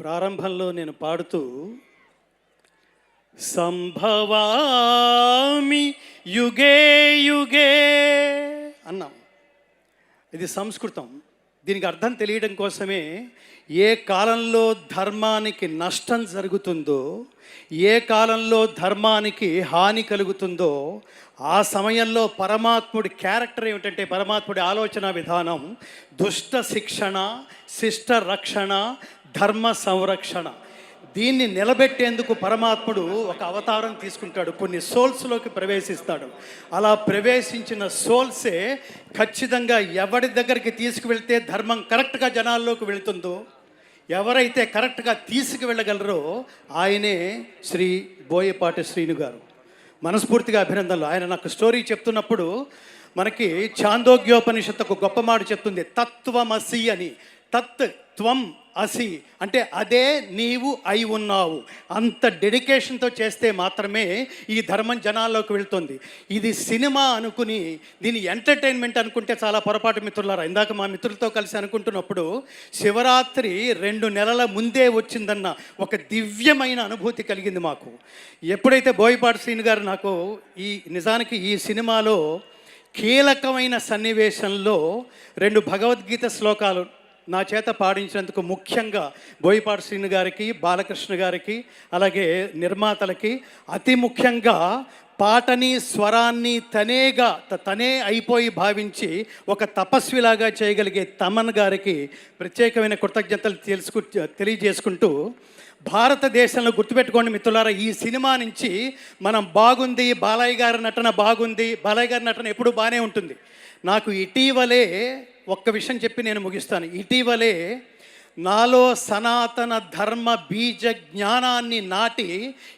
ప్రారంభంలో నేను పాడుతూ సంభవామి యుగే యుగే అన్నాం. ఇది సంస్కృతం. దీనికి అర్థం తెలియడం కోసమే ఏ కాలంలో ధర్మానికి నష్టం జరుగుతుందో, ఏ కాలంలో ధర్మానికి హాని కలుగుతుందో ఆ సమయంలో పరమాత్ముడి క్యారెక్టర్ ఏమిటంటే, పరమాత్ముడి ఆలోచన విధానం దుష్ట శిక్షణ, శిష్ట రక్షణ, ధర్మ సంరక్షణ. దీన్ని నిలబెట్టేందుకు పరమాత్ముడు ఒక అవతారం తీసుకుంటాడు, కొన్ని సోల్స్లోకి ప్రవేశిస్తాడు. అలా ప్రవేశించిన సోల్సే ఖచ్చితంగా ఎవరి దగ్గరికి తీసుకువెళ్తే ధర్మం కరెక్ట్గా జనాల్లోకి వెళుతుందో, ఎవరైతే కరెక్ట్గా తీసుకువెళ్ళగలరో ఆయనే శ్రీ బోయపాటి శ్రీను గారు. మనస్ఫూర్తిగా అభినందనలు. ఆయన నాకు స్టోరీ చెప్తున్నప్పుడు మనకి ఛాందోగ్యోపనిషత్తు ఒక గొప్ప మాట చెప్తుంది, తత్వమసి అని. తత్ త్వం అసి అంటే అదే నీవు అయి ఉన్నావు. అంత డెడికేషన్తో చేస్తే మాత్రమే ఈ ధర్మం జనాల్లోకి వెళ్తుంది. ఇది సినిమా అనుకుని దీని ఎంటర్టైన్మెంట్ అనుకుంటే చాలా పొరపాటు మిత్రులారా. ఇందాక మా మిత్రులతో కలిసి అనుకుంటున్నప్పుడు శివరాత్రి 2 నెలల ముందే వచ్చిందన్న ఒక దివ్యమైన అనుభూతి కలిగింది మాకు. ఎప్పుడైతే బోయపాటి శ్రీను గారు నాకు నిజానికి ఈ సినిమాలో కీలకమైన సన్నివేశంలో 2 భగవద్గీత శ్లోకాలు నా చేత పాడించినందుకు ముఖ్యంగా బోయపాటి శ్రీను గారికి, బాలకృష్ణ గారికి, అలాగే నిర్మాతలకి, అతి ముఖ్యంగా పాటని స్వరాన్ని తనే అయిపోయి భావించి ఒక తపస్విలాగా చేయగలిగే తమన్ గారికి ప్రత్యేకమైన కృతజ్ఞతలు తెలియజేసుకుంటూ, భారతదేశంలో గుర్తుపెట్టుకోండి మిత్రులారా, ఈ సినిమా నుంచి మనం బాగుంది, బాలయ్య గారి నటన బాగుంది, బాలయ్య గారి నటన ఎప్పుడు బాగానే ఉంటుంది. నాకు ఇటీవలే ఒక్క విషయం చెప్పి నేను ముగిస్తాను. ఇటీవలే నాలో సనాతన ధర్మ బీజ జ్ఞానాన్ని నాటి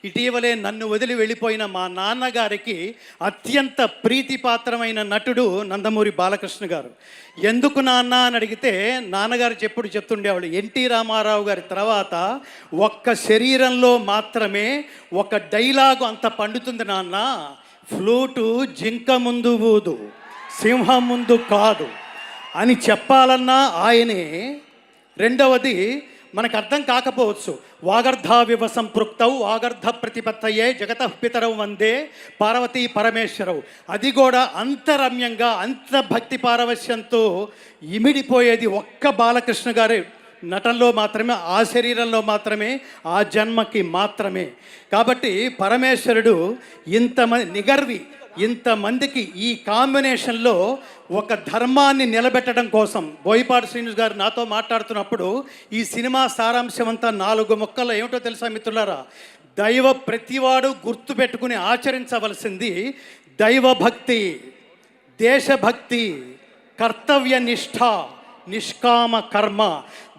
ఇటీవలే నన్ను వదిలి వెళ్ళిపోయిన మా నాన్నగారికి అత్యంత ప్రీతిపాత్రమైన నటుడు నందమూరి బాలకృష్ణ గారు. ఎందుకు నాన్న అని అడిగితే నాన్నగారు చెప్తుండేవాళ్ళు, ఎన్టీ రామారావు గారి తర్వాత ఒక్క శరీరంలో మాత్రమే ఒక డైలాగు అంత పండుతుంది నాన్న, ఫ్లూటు జింక ముందు ఊదు సింహం ముందు కాదు అని చెప్పాలన్నా ఆయనే. రెండవది మనకు అర్థం కాకపోవచ్చు, వాగర్ధావివ సంపృక్తౌ వాగర్ధ ప్రతిపత్తయే జగతః పితరౌ వందే పార్వతీ పరమేశ్వరవు. అది కూడా అంతరమ్యంగా అంత భక్తి పారవశ్యంతో ఇమిడిపోయేది ఒక్క బాలకృష్ణ గారి నటనలో మాత్రమే, ఆ శరీరంలో మాత్రమే, ఆ జన్మకి మాత్రమే. కాబట్టి పరమేశ్వరుడు ఇంతమందికి ఈ కాంబినేషన్లో ఒక ధర్మాన్ని నిలబెట్టడం కోసం బోయపాటి శ్రీను గారు నాతో మాట్లాడుతున్నప్పుడు ఈ సినిమా సారాంశం అంతా 4 ముక్కల్లో ఏమిటో తెలుసా మిత్రులారా? ప్రతివాడు గుర్తుపెట్టుకుని ఆచరించవలసింది దైవభక్తి, దేశభక్తి, కర్తవ్య నిష్ఠ, నిష్కామ కర్మ.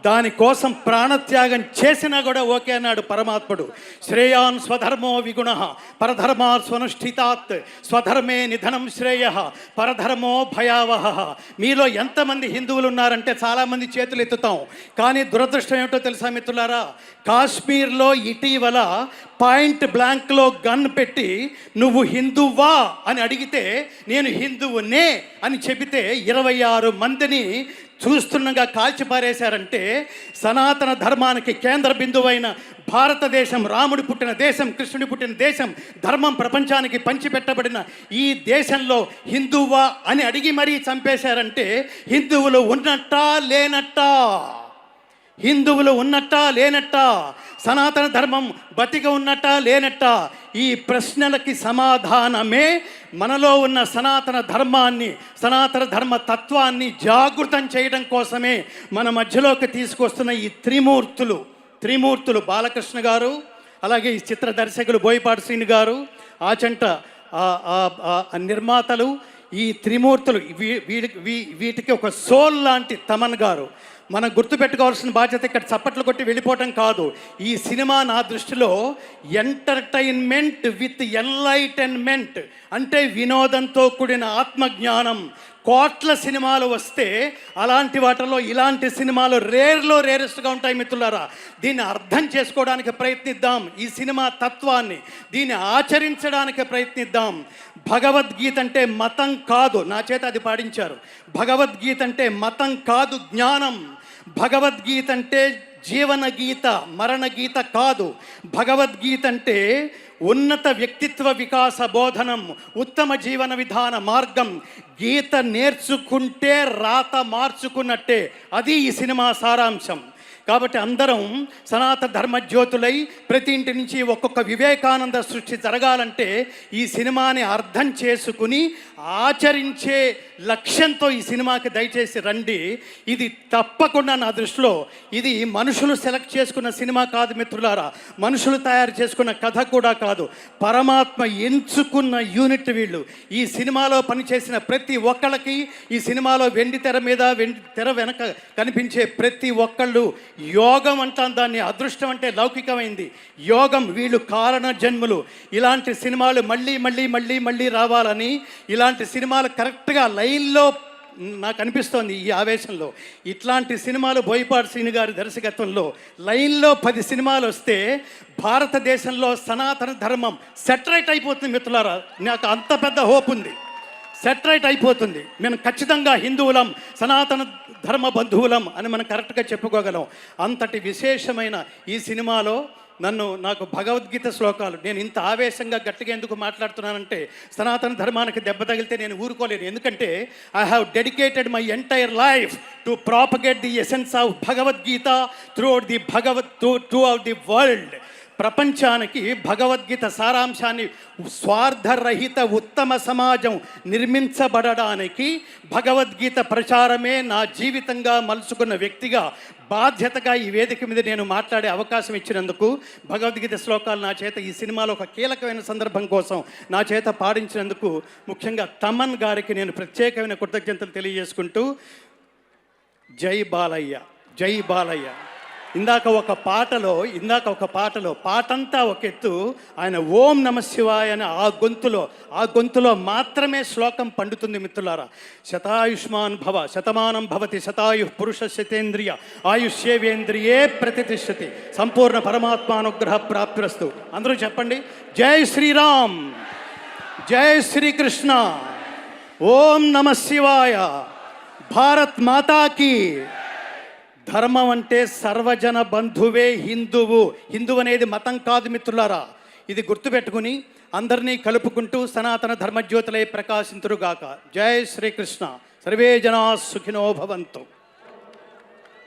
దానికోసం ప్రాణత్యాగం చేసినా కూడా ఓకే అన్నాడు పరమాత్ముడు. శ్రేయాన్ స్వధర్మో విగుణ పరధర్మా స్వనుష్ఠితాత్ స్వధర్మే నిధనం శ్రేయ పరధర్మో భయావహ. మీలో ఎంతమంది హిందువులు ఉన్నారంటే చాలామంది చేతులు ఎత్తుతాం. కానీ దురదృష్టం ఏమిటో తెలుసా మిత్రులారా? కాశ్మీర్లో ఇటీవల పాయింట్ బ్లాంక్లో గన్ పెట్టి నువ్వు హిందువా అని అడిగితే నేను హిందువునే అని చెబితే 26 మందిని చూస్తుండగా కాల్చిపారేశారంటే సనాతన ధర్మానికి కేంద్ర బిందువైన భారతదేశం, రాముడు పుట్టిన దేశం, కృష్ణుడి పుట్టిన దేశం, ధర్మం ప్రపంచానికి పంచిపెట్టబడిన ఈ దేశంలో హిందువా అని అడిగి మరీ చంపేశారంటే హిందువులు ఉన్నట్టా లేనట్టా? హిందువులు ఉన్నట్టా లేనట్టా? సనాతన ధర్మం బతికి ఉన్నట్టా లేనట్టా? ఈ ప్రశ్నలకి సమాధానమే మనలో ఉన్న సనాతన ధర్మాన్ని, సనాతన ధర్మ తత్వాన్ని జాగృతం చేయడం కోసమే మన మధ్యలోకి తీసుకొస్తున్న ఈ త్రిమూర్తులు బాలకృష్ణ గారు, అలాగే ఈ చిత్ర దర్శకులు బోయపాటి శ్రీను గారు, ఆచంట నిర్మాతలు. ఈ త్రిమూర్తులు వీటికి ఒక సోల్ లాంటి తమన్ గారు. మనం గుర్తుపెట్టుకోవాల్సిన బాధ్యత ఇక్కడ చప్పట్లు కొట్టి వెళ్ళిపోవటం కాదు. ఈ సినిమా నా దృష్టిలో ఎంటర్టైన్మెంట్ విత్ ఎన్లైటన్మెంట్, అంటే వినోదంతో కూడిన ఆత్మజ్ఞానం. కోట్ల సినిమాలు వస్తే అలాంటి వాటిలో ఇలాంటి సినిమాలు రేరెస్ట్గా ఉంటాయి మిత్రులారా. దీన్ని అర్థం చేసుకోవడానికి ప్రయత్నిద్దాం, ఈ సినిమా తత్వాన్ని దీన్ని ఆచరించడానికి ప్రయత్నిద్దాం. భగవద్గీత అంటే మతం కాదు, నా చేత అది పాడించారు. భగవద్గీత అంటే మతం కాదు, జ్ఞానం. భగవద్గీత అంటే జీవన గీత, మరణ గీత కాదు. భగవద్గీత అంటే ఉన్నత వ్యక్తిత్వ వికాస బోధనం, ఉత్తమ జీవన విధాన మార్గం. గీత నేర్చుకుంటే రాత మార్చుకున్నట్టే. అది ఈ సినిమా సారాంశం. కాబట్టి అందరం సనాతన ధర్మజ్యోతులై ప్రతి ఇంటి నుంచి ఒక్కొక్క వివేకానంద సృష్టి జరగాలంటే ఈ సినిమాని అర్థం చేసుకుని ఆచరించే లక్ష్యంతో ఈ సినిమాకి దయచేసి రండి. ఇది తప్పకుండా నా దృష్టిలో ఇది మనుషులు సెలెక్ట్ చేసుకున్న సినిమా కాదు మిత్రులారా, మనుషులు తయారు చేసుకున్న కథ కూడా కాదు, పరమాత్మ ఎంచుకున్న యూనిట్ వీళ్ళు. ఈ సినిమాలో పనిచేసిన ప్రతి ఒక్కళ్ళకి, ఈ సినిమాలో వెండి తెర మీద, వెండి తెర వెనక కనిపించే ప్రతి ఒక్కళ్ళు యోగం అంటాం దాన్ని, అదృష్టం అంటే లౌకికమైంది, యోగం. వీళ్ళు కారణ జన్ములు. ఇలాంటి సినిమాలు మళ్ళీ మళ్ళీ మళ్ళీ మళ్ళీ రావాలని, ఇలాంటి సినిమాలు కరెక్ట్గా లైన్లో నాకు అనిపిస్తోంది ఈ ఆవేశంలో. ఇట్లాంటి సినిమాలు బోయపాటి శ్రీను గారి దర్శకత్వంలో లైన్లో 10 సినిమాలు వస్తే భారతదేశంలో సనాతన ధర్మం సెటరేట్ అయిపోతుంది మిత్రులారా. నాకు అంత పెద్ద హోప్ ఉంది, సెటరేట్ అయిపోతుంది. మేము ఖచ్చితంగా హిందువులం, సనాతన ధర్మ బంధువులం అని మనం కరెక్ట్గా చెప్పుకోగలం. అంతటి విశేషమైన ఈ సినిమాలో నాకు భగవద్గీత శ్లోకాలు, నేను ఇంత ఆవేశంగా గట్టిగా ఎందుకు మాట్లాడుతున్నానంటే సనాతన ధర్మానికి దెబ్బ తగిలితే నేను ఊరుకోలేను. ఎందుకంటే I have dedicated my entire life to propagate the essence of Bhagavad Gita through out the world. ప్రపంచానికి భగవద్గీత సారాంశాన్ని, స్వార్థరహిత ఉత్తమ సమాజం నిర్మించబడడానికి భగవద్గీత ప్రచారమే నా జీవితంగా మలుచుకున్న వ్యక్తిగా బాధ్యతగా ఈ వేదిక మీద నేను మాట్లాడే అవకాశం ఇచ్చినందుకు, భగవద్గీత శ్లోకాలు నా చేత ఈ సినిమాలో ఒక కీలకమైన సందర్భం కోసం నా చేత పాడించినందుకు ముఖ్యంగా తమన్ గారికి నేను ప్రత్యేకమైన కృతజ్ఞతలు తెలియజేసుకుంటూ, జై బాలయ్య, జై బాలయ్య. ఇందాక ఒక పాటలో పాటంతా ఒక ఎత్తు, ఆయన ఓం నమ శివాయ అని ఆ గొంతులో మాత్రమే శ్లోకం పండుతుంది మిత్రులారా. శతాయుష్మాన్ భవ, శతమానం భవతి, శతాయు పురుష శతేంద్రియ ఆయుష్యేవేంద్రియే ప్రతిష్టతి, సంపూర్ణ పరమాత్మానుగ్రహ ప్రాప్తిరస్తు. అందరూ చెప్పండి, జై శ్రీరామ్, జై శ్రీకృష్ణ, ఓం నమ శివాయ, భారత్ మాతాకి. ధర్మం అంటే సర్వజన బంధువే హిందువు. హిందువు అనేది మతం కాదు మిత్రులారా. ఇది గుర్తుపెట్టుకుని అందరినీ కలుపుకుంటూ సనాతన ధర్మజ్యోతులై ప్రకాశింతురుగాక. జై శ్రీకృష్ణ. సర్వే జనా సుఖినో భవంతు.